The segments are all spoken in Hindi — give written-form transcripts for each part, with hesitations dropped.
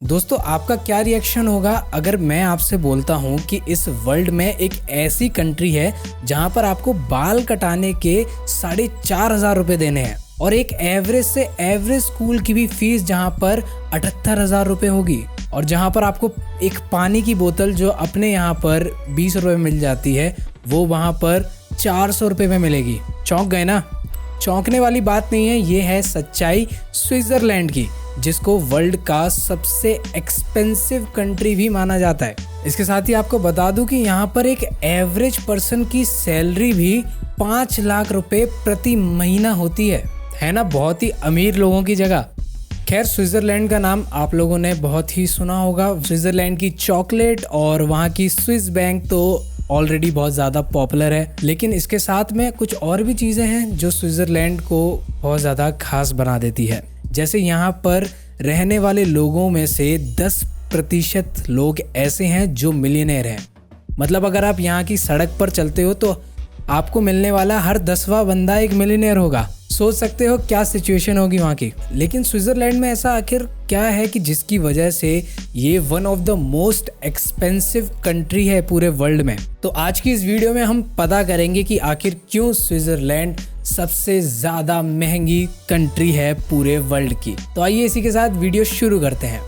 दोस्तों आपका क्या रिएक्शन होगा अगर मैं आपसे बोलता हूँ कि इस वर्ल्ड में एक ऐसी कंट्री है जहाँ पर आपको बाल कटाने के 4,500 रुपये देने हैं और एक एवरेज से एवरेज स्कूल की भी फीस जहाँ पर 78,000 रुपये होगी और जहाँ पर आपको एक पानी की बोतल जो अपने यहाँ पर 20 रुपये में मिल जाती है वो वहाँ पर 400 रुपये में मिलेगी। चौंक गए ना? चौंकने वाली बात नहीं है, ये है सच्चाई स्विट्जरलैंड की, जिसको वर्ल्ड का सबसे एक्सपेंसिव कंट्री भी माना जाता है। इसके साथ ही आपको बता दूं कि यहाँ पर एक एवरेज पर्सन की सैलरी भी 5 लाख रुपए प्रति महीना होती है ना? बहुत ही अमीर लोगों की जगह। खैर, स्विट्जरलैंड का नाम आप लोगों ने बहुत ही सुना होगा। स्विट्जरलैंड की चॉकलेट और वहाँ की स्विस बैंक तो ऑलरेडी बहुत ज़्यादा पॉपुलर है, लेकिन इसके साथ में कुछ और भी चीज़ें हैं जो स्विट्जरलैंड को बहुत ज़्यादा खास बना देती है। जैसे यहाँ पर रहने वाले लोगों में से 10% लोग ऐसे हैं जो मिलियनेयर हैं। मतलब अगर आप यहाँ की सड़क पर चलते हो तो आपको मिलने वाला हर 10वां बंदा एक मिलियनेयर होगा। सोच सकते हो क्या सिचुएशन होगी वहाँ की। लेकिन स्विट्जरलैंड में ऐसा आखिर क्या है कि जिसकी वजह से ये one of the most expensive country है पूरे वर्ल्ड में। तो आज की इस वीडियो में हम पता करेंगे कि आखिर क्यों स्विट्जरलैंड सबसे ज्यादा महंगी कंट्री है पूरे वर्ल्ड की। तो आइए इसी के साथ वीडियो शुरू करते हैं।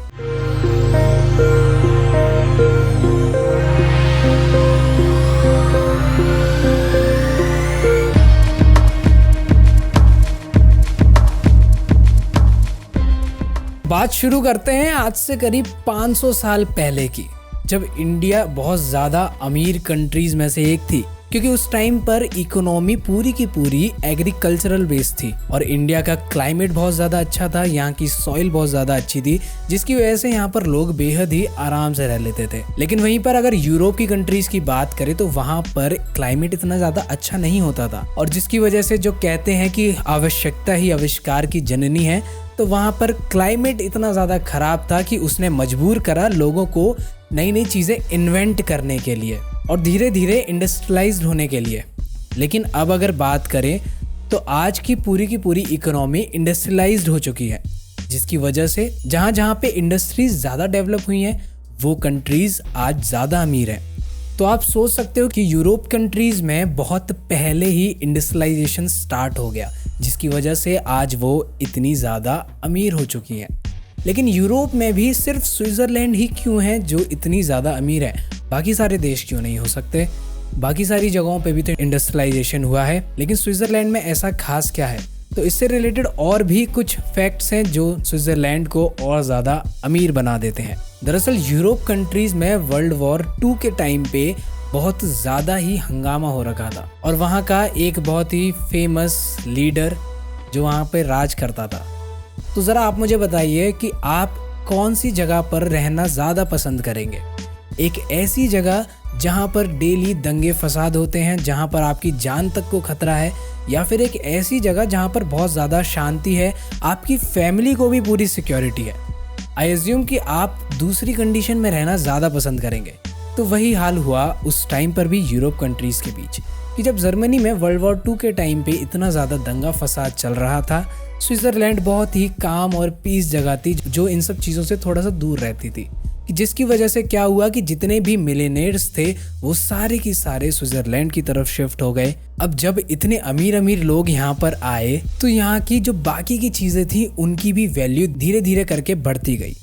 बात शुरू करते हैं आज से करीब 500 साल पहले की, जब इंडिया बहुत ज़्यादा अमीर कंट्रीज में से एक थी, क्योंकि उस टाइम पर इकोनॉमी पूरी की पूरी एग्रीकल्चरल बेस्ड थी और इंडिया का क्लाइमेट बहुत ज़्यादा अच्छा था, यहाँ की सॉइल बहुत ज़्यादा अच्छी थी, जिसकी वजह से यहाँ पर लोग बेहद ही आराम से रह लेते थे। लेकिन वहीं पर अगर यूरोप की कंट्रीज की बात करें तो वहाँ पर क्लाइमेट इतना ज़्यादा अच्छा नहीं होता था और जिसकी वजह से जो कहते हैं कि आवश्यकता ही आविष्कार की जननी है, तो वहाँ पर क्लाइमेट इतना ज़्यादा खराब था कि उसने मजबूर करा लोगों को नई नई चीज़ें इन्वेंट करने के लिए और धीरे धीरे इंडस्ट्रियलाइज्ड होने के लिए। लेकिन अब अगर बात करें तो आज की पूरी इकोनॉमी इंडस्ट्रियलाइज्ड हो चुकी है, जिसकी वजह से जहाँ जहाँ पे इंडस्ट्रीज ज़्यादा डेवलप हुई हैं वो कंट्रीज़ आज ज़्यादा अमीर हैं। तो आप सोच सकते हो कि यूरोप कंट्रीज़ में बहुत पहले ही इंडस्ट्रियलाइजेशन स्टार्ट हो गया, जिसकी वजह से आज वो इतनी ज़्यादा अमीर हो चुकी हैं। लेकिन यूरोप में भी सिर्फ स्विट्ज़रलैंड ही क्यों है जो इतनी ज़्यादा अमीर है? बाकी सारे देश क्यों नहीं हो सकते? बाकी सारी जगहों पे भी तो इंडस्ट्रियलाइजेशन हुआ है, लेकिन स्विट्ज़रलैंड में ऐसा खास क्या है? तो इससे रिलेटेड और भी कुछ फैक्ट्स हैं जो स्विट्ज़रलैंड को और ज़्यादा अमीर बना देते हैं। दरअसल यूरोप कंट्रीज़ में वर्ल्ड वॉर 2 के टाइम पे बहुत ज़्यादा ही हंगामा हो रखा था और वहाँ का एक बहुत ही फेमस लीडर जो वहाँ पे राज करता था। तो ज़रा आप मुझे बताइए कि आप कौन सी जगह पर रहना ज़्यादा पसंद करेंगे? एक ऐसी जगह जहाँ पर डेली दंगे फसाद होते हैं, जहाँ पर आपकी जान तक को खतरा है, या फिर एक ऐसी जगह जहाँ पर बहुत ज़्यादा शांति है, आपकी फैमिली को भी पूरी सिक्योरिटी है? आई एज्यूम कि आप दूसरी कंडीशन में रहना ज़्यादा पसंद करेंगे। तो वही हाल हुआ उस टाइम पर भी यूरोप कंट्रीज़ के बीच कि जब जर्मनी में वर्ल्ड वॉर 2 के टाइम पे इतना ज़्यादा दंगा फसाद चल रहा था, स्विट्ज़रलैंड बहुत ही काम और पीस जगह थी जो इन सब चीज़ों से थोड़ा सा दूर रहती थी, कि जिसकी वजह से क्या हुआ कि जितने भी मिलियनेयर्स थे वो सारे की सारे स्विट्ज़रलैंड की तरफ शिफ्ट हो गए। अब जब इतने अमीर लोग यहाँ पर आए तो यहाँ की जो बाकी की चीज़ें थी उनकी भी वैल्यू धीरे धीरे करके बढ़ती गई।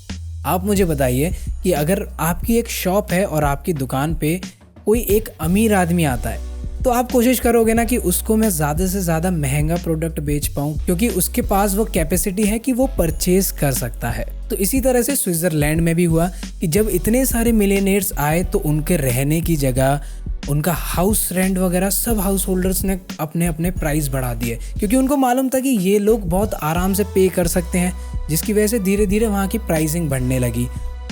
आप मुझे बताइए कि अगर आपकी एक शॉप है और आपकी दुकान पे कोई एक अमीर आदमी आता है तो आप कोशिश करोगे ना कि उसको मैं ज़्यादा से ज़्यादा महंगा प्रोडक्ट बेच पाऊँ, क्योंकि उसके पास वो कैपेसिटी है कि वो परचेज कर सकता है। तो इसी तरह से स्विट्ज़रलैंड में भी हुआ कि जब इतने सारे मिलियनेयर्स आए तो उनके रहने की जगह, उनका हाउस रेंट वगैरह सब हाउस होल्डर्स ने अपने अपने प्राइस बढ़ा दिए, क्योंकि उनको मालूम था कि ये लोग बहुत आराम से पे कर सकते हैं, जिसकी वजह से धीरे धीरे वहाँ की प्राइसिंग बढ़ने लगी।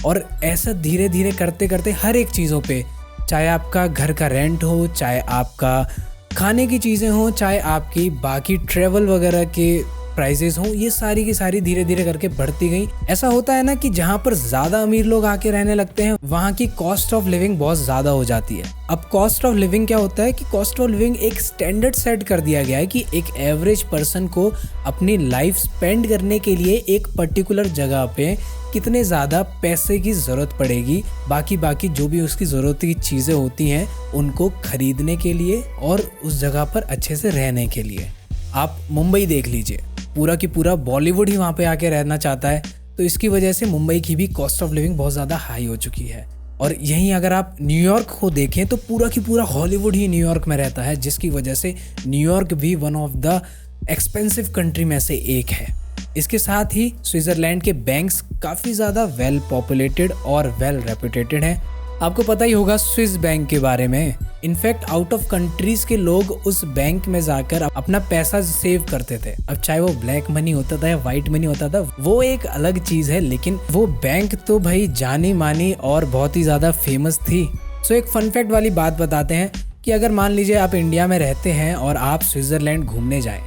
और ऐसा धीरे धीरे करते करते हर एक चीज़ों पे, चाहे आपका घर का रेंट हो, चाहे आपका खाने की चीज़ें हो, चाहे आपकी बाकी ट्रैवल वगैरह के प्राइसेस हों, ये सारी की सारी धीरे धीरे करके बढ़ती गई। ऐसा होता है ना कि जहाँ पर ज्यादा अमीर लोग आके रहने लगते हैं वहाँ की कॉस्ट ऑफ लिविंग बहुत ज्यादा हो जाती है। अब कॉस्ट ऑफ लिविंग क्या होता है कि कॉस्ट ऑफ लिविंग एक स्टैंडर्ड सेट कर दिया गया है कि एक एवरेज पर्सन को अपनी लाइफ स्पेंड करने के लिए एक पर्टिकुलर जगह पे कितने ज़्यादा पैसे की ज़रूरत पड़ेगी, बाकी जो भी उसकी ज़रूरत की चीज़ें होती हैं उनको खरीदने के लिए और उस जगह पर अच्छे से रहने के लिए। आप मुंबई देख लीजिए, पूरा की पूरा बॉलीवुड ही वहाँ पे आके रहना चाहता है, तो इसकी वजह से मुंबई की भी कॉस्ट ऑफ लिविंग बहुत ज़्यादा हाई हो चुकी है। और यहीं अगर आप न्यूयॉर्क को देखें तो पूरा की पूरा हॉलीवुड ही न्यूयॉर्क में रहता है, जिसकी वजह से न्यूयॉर्क भी one of the expensive country में से एक है। इसके साथ ही स्विट्ज़रलैंड के बैंक्स काफ़ी ज़्यादा वेल पॉपुलेटेड और वेल रेपुटेटेड हैं। आपको पता ही होगा स्विस बैंक के बारे में। इनफैक्ट आउट ऑफ कंट्रीज के लोग उस बैंक में जाकर अपना पैसा सेव करते थे। अब चाहे वो ब्लैक मनी होता था या वाइट मनी होता था, वो एक अलग चीज़ है, लेकिन वो बैंक तो भाई जानी मानी और बहुत ही ज़्यादा फेमस थी। सो एक फन फैक्ट वाली बात बताते हैं कि अगर मान लीजिए आप इंडिया में रहते हैं और आप स्विट्ज़रलैंड घूमने जाएं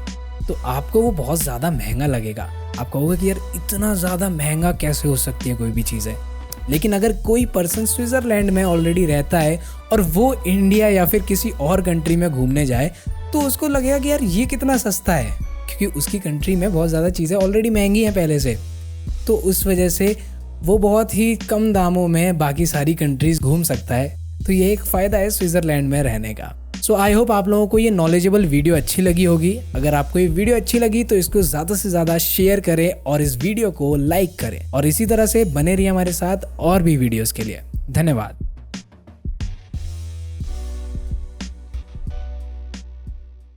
तो आपको वो बहुत ज़्यादा महंगा लगेगा। आप कहोगे कि यार इतना ज़्यादा महंगा कैसे हो सकती है कोई भी चीज़ है। लेकिन अगर कोई पर्सन स्विट्ज़रलैंड में ऑलरेडी रहता है और वो इंडिया या फिर किसी और कंट्री में घूमने जाए तो उसको लगेगा कि यार ये कितना सस्ता है, क्योंकि उसकी कंट्री में बहुत ज़्यादा चीज़ें ऑलरेडी महंगी हैं पहले से। तो उस वजह से वो बहुत ही कम दामों में बाकी सारी कंट्रीज़ घूम सकता है। तो ये एक फ़ायदा है स्विट्ज़रलैंड में रहने का। सो आई होप आप लोगों को ये नॉलेजेबल वीडियो अच्छी लगी होगी। अगर आपको ये वीडियो अच्छी लगी तो इसको ज़्यादा से ज़्यादा शेयर करें और इस वीडियो को लाइक करें, और इसी तरह से बने रहिए हमारे साथ और भी वीडियोस के लिए। धन्यवाद।